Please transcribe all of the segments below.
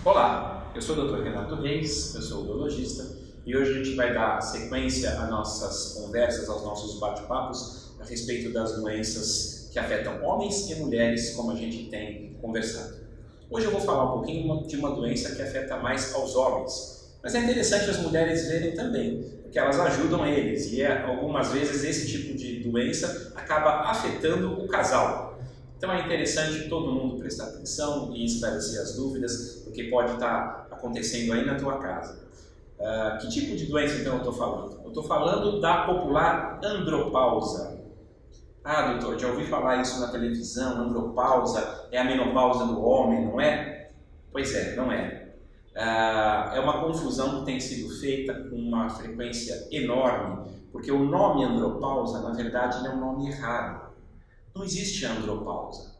Olá, eu sou o Dr. Renato Reis, eu sou urologista e hoje a gente vai dar sequência às nossas conversas, aos nossos bate-papos a respeito das doenças que afetam homens e mulheres, como a gente tem conversado. Hoje eu vou falar um pouquinho de uma doença que afeta mais aos homens, mas é interessante as mulheres verem também, porque elas ajudam eles e algumas vezes esse tipo de doença acaba afetando o casal. Então é interessante todo mundo prestar atenção e esclarecer as dúvidas, porque pode estar acontecendo aí na tua casa. Que tipo de doença então eu estou falando? Eu estou falando da popular andropausa. Ah, doutor, já ouvi falar isso na televisão, andropausa é a menopausa do homem, não é? Pois é, não é. É uma confusão que tem sido feita com uma frequência enorme, porque o nome andropausa, na verdade, é um nome errado. Não existe andropausa.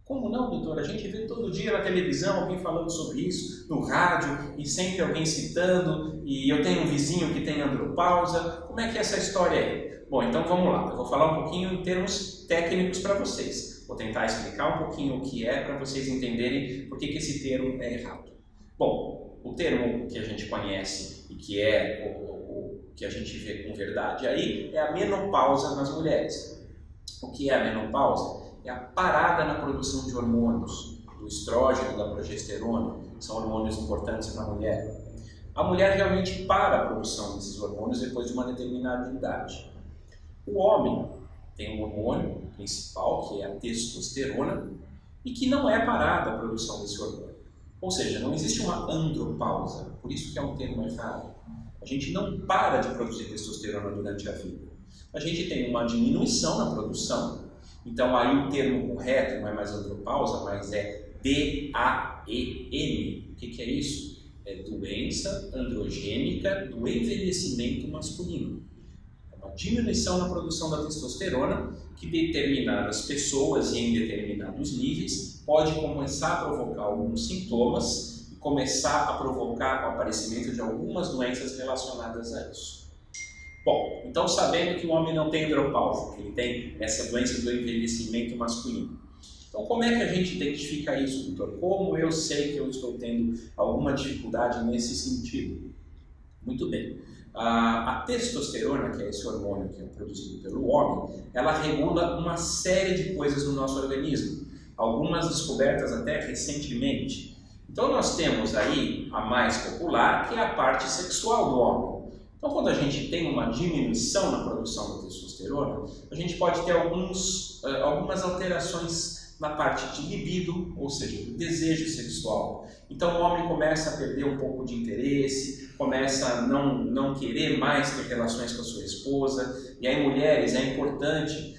Como não, doutor? A gente vê todo dia na televisão alguém falando sobre isso, no rádio, e sempre alguém citando, e eu tenho um vizinho que tem andropausa. Como é que é essa história aí? Bom, então vamos lá. Eu vou falar um pouquinho em termos técnicos para vocês. Vou tentar explicar um pouquinho o que é para vocês entenderem por que esse termo é errado. Bom, o termo que a gente conhece e que é o que a gente vê com verdade aí é a menopausa nas mulheres. O que é a menopausa? É a parada na produção de hormônios, do estrógeno, da progesterona, que são hormônios importantes para a mulher. A mulher realmente para a produção desses hormônios depois de uma determinada idade. O homem tem um hormônio principal, que é a testosterona, e que não é parada a produção desse hormônio. Ou seja, não existe uma andropausa, por isso que é um termo errado. A gente não para de produzir testosterona durante a vida. A gente tem uma diminuição na produção, então aí o termo correto não é mais andropausa, mas é DAEM. O que é isso? É doença androgênica do envelhecimento masculino. É uma diminuição na produção da testosterona que determinadas pessoas e em determinados níveis pode começar a provocar alguns sintomas e começar a provocar o aparecimento de algumas doenças relacionadas a isso. Bom, então sabendo que o homem não tem andropausa, que ele tem essa doença do envelhecimento masculino. Então como é que a gente identifica isso, doutor? Como eu sei que eu estou tendo alguma dificuldade nesse sentido? Muito bem. A testosterona, que é esse hormônio que é produzido pelo homem, ela regula uma série de coisas no nosso organismo. Algumas descobertas até recentemente. Então nós temos aí a mais popular, que é a parte sexual do homem. Então, quando a gente tem uma diminuição na produção da testosterona, a gente pode ter algumas alterações na parte de libido, ou seja, do desejo sexual. Então, o homem começa a perder um pouco de interesse, começa a não querer mais ter relações com a sua esposa. E aí, mulheres, é importante,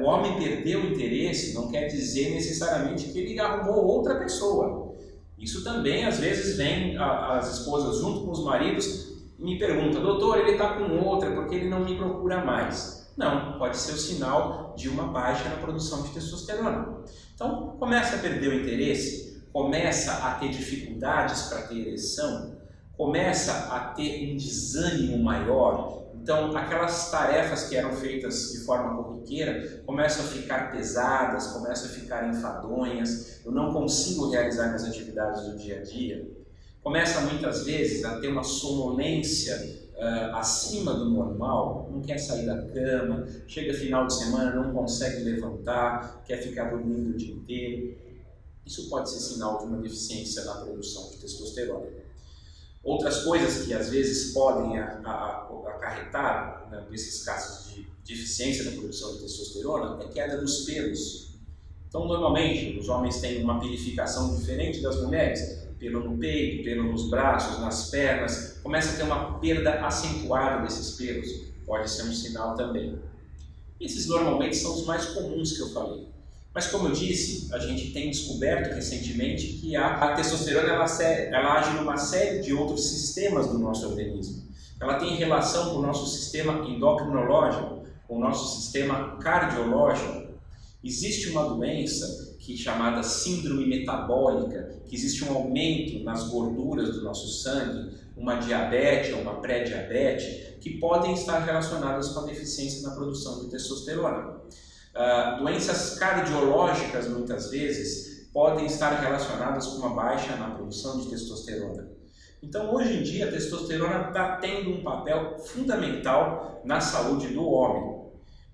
o homem perder o interesse não quer dizer necessariamente que ele arrumou outra pessoa. Isso também, às vezes, vem as esposas junto com os maridos me pergunta, doutor, ele está com outra porque ele não me procura mais. Não, pode ser o sinal de uma baixa na produção de testosterona. Então, começa a perder o interesse, começa a ter dificuldades para ter ereção, começa a ter um desânimo maior. Então, aquelas tarefas que eram feitas de forma corriqueira começam a ficar pesadas, começam a ficar enfadonhas, eu não consigo realizar minhas atividades do dia a dia. Começa muitas vezes a ter uma sonolência acima do normal, não quer sair da cama, chega final de semana, não consegue levantar, quer ficar dormindo o dia inteiro. Isso pode ser sinal de uma deficiência na produção de testosterona. Outras coisas que às vezes podem acarretar nesses casos de deficiência na produção de testosterona é queda dos pelos. Então, normalmente, os homens têm uma pelificação diferente das mulheres, pelo no peito, pelo nos braços, nas pernas, começa a ter uma perda acentuada desses pelos, pode ser um sinal também. Esses normalmente são os mais comuns que eu falei. Mas como eu disse, a gente tem descoberto recentemente que a testosterona ela age numa série de outros sistemas do nosso organismo. Ela tem relação com o nosso sistema endocrinológico, com o nosso sistema cardiológico. Existe uma doença chamada síndrome metabólica, que existe um aumento nas gorduras do nosso sangue, uma diabetes ou uma pré-diabetes, que podem estar relacionadas com a deficiência na produção de testosterona. Doenças cardiológicas, muitas vezes, podem estar relacionadas com uma baixa na produção de testosterona. Então, hoje em dia, a testosterona está tendo um papel fundamental na saúde do homem.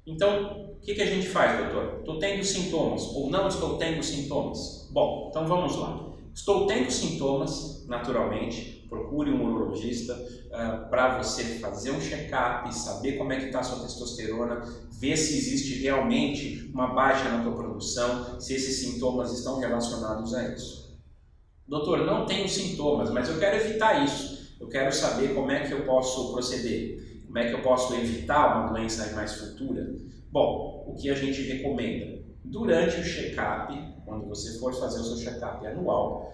Então, o que a gente faz, doutor? Estou tendo sintomas ou não estou tendo sintomas? Bom, então vamos lá. Estou tendo sintomas, naturalmente, procure um urologista para você fazer um check-up, saber como é que está a sua testosterona, ver se existe realmente uma baixa na tua produção, se esses sintomas estão relacionados a isso. Doutor, não tenho sintomas, mas eu quero evitar isso. Eu quero saber como é que eu posso proceder, como é que eu posso evitar uma doença mais futura. Bom, o que a gente recomenda? Durante o check-up, quando você for fazer o seu check-up anual,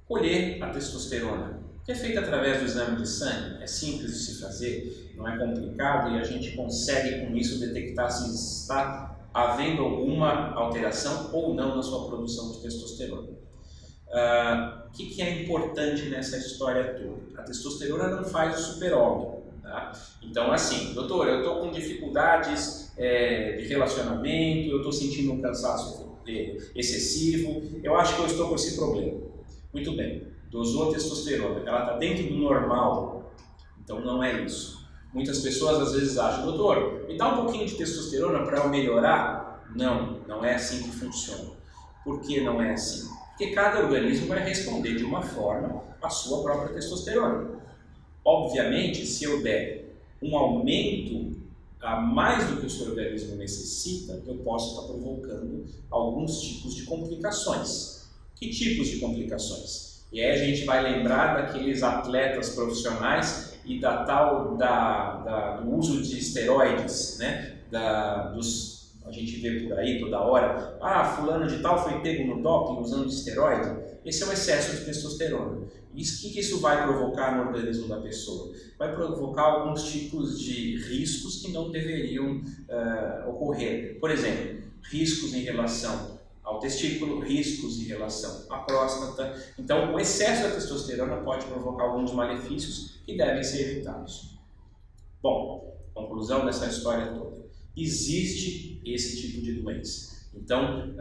colher a testosterona, que é feita através do exame de sangue. É simples de se fazer, não é complicado e a gente consegue com isso detectar se está havendo alguma alteração ou não na sua produção de testosterona. O que é importante nessa história toda? A testosterona não faz o super-homem. Tá? Então, assim, doutor, eu estou com dificuldades de relacionamento, eu estou sentindo um cansaço excessivo, eu acho que eu estou com esse problema. Muito bem, dosou a testosterona, ela está dentro do normal, então não é isso. Muitas pessoas às vezes acham, doutor, me dá um pouquinho de testosterona para eu melhorar? Não, não é assim que funciona. Por que não é assim? Porque cada organismo vai responder de uma forma à sua própria testosterona. Obviamente, se eu der um aumento a mais do que o seu organismo necessita, eu posso estar provocando alguns tipos de complicações. Que tipos de complicações? E aí a gente vai lembrar daqueles atletas profissionais e da tal do uso de esteroides, né? A gente vê por aí toda hora, fulano de tal foi pego no doping usando esteroide. Esse é o excesso de testosterona. E o que isso vai provocar no organismo da pessoa? Vai provocar alguns tipos de riscos que não deveriam ocorrer. Por exemplo, riscos em relação ao testículo, riscos em relação à próstata. Então, o excesso da testosterona pode provocar alguns malefícios que devem ser evitados. Bom, conclusão dessa história toda. Existe esse tipo de doença. Então,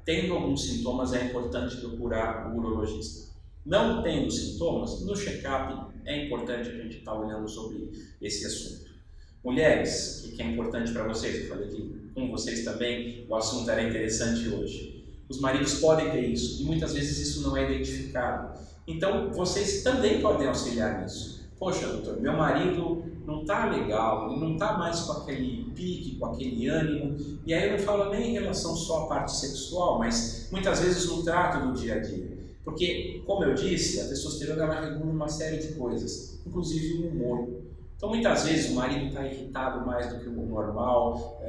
tendo alguns sintomas, é importante procurar o urologista. Não tendo sintomas, no check-up é importante a gente estar olhando sobre esse assunto. Mulheres, o que é importante para vocês? Eu falei que com vocês também o assunto era interessante hoje. Os maridos podem ter isso e muitas vezes isso não é identificado. Então, vocês também podem auxiliar nisso. Poxa, doutor, meu marido não está legal, ele não está mais com aquele pique, com aquele ânimo, e aí eu não falo nem em relação só à parte sexual, mas muitas vezes no trato do dia a dia. Porque, como eu disse, a testosterona ela regula uma série de coisas, inclusive o humor. Então, muitas vezes o marido está irritado mais do que o normal,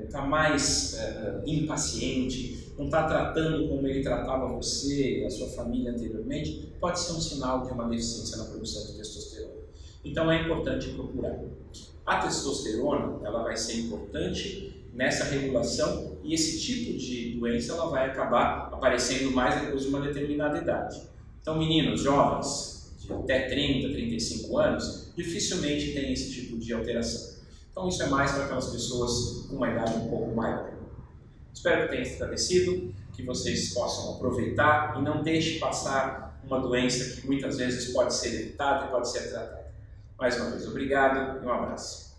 está mais impaciente, não está tratando como ele tratava você e a sua família anteriormente, pode ser um sinal de uma deficiência na produção de testosterona. Então é importante procurar. A testosterona ela vai ser importante nessa regulação e esse tipo de doença ela vai acabar aparecendo mais depois de uma determinada idade. Então, meninos, jovens, de até 30, 35 anos, dificilmente tem esse tipo de alteração. Então isso é mais para aquelas pessoas com uma idade um pouco maior. Espero que tenha esclarecido, que vocês possam aproveitar e não deixe passar uma doença que muitas vezes pode ser evitada e pode ser tratada. Mais uma vez, obrigado e um abraço.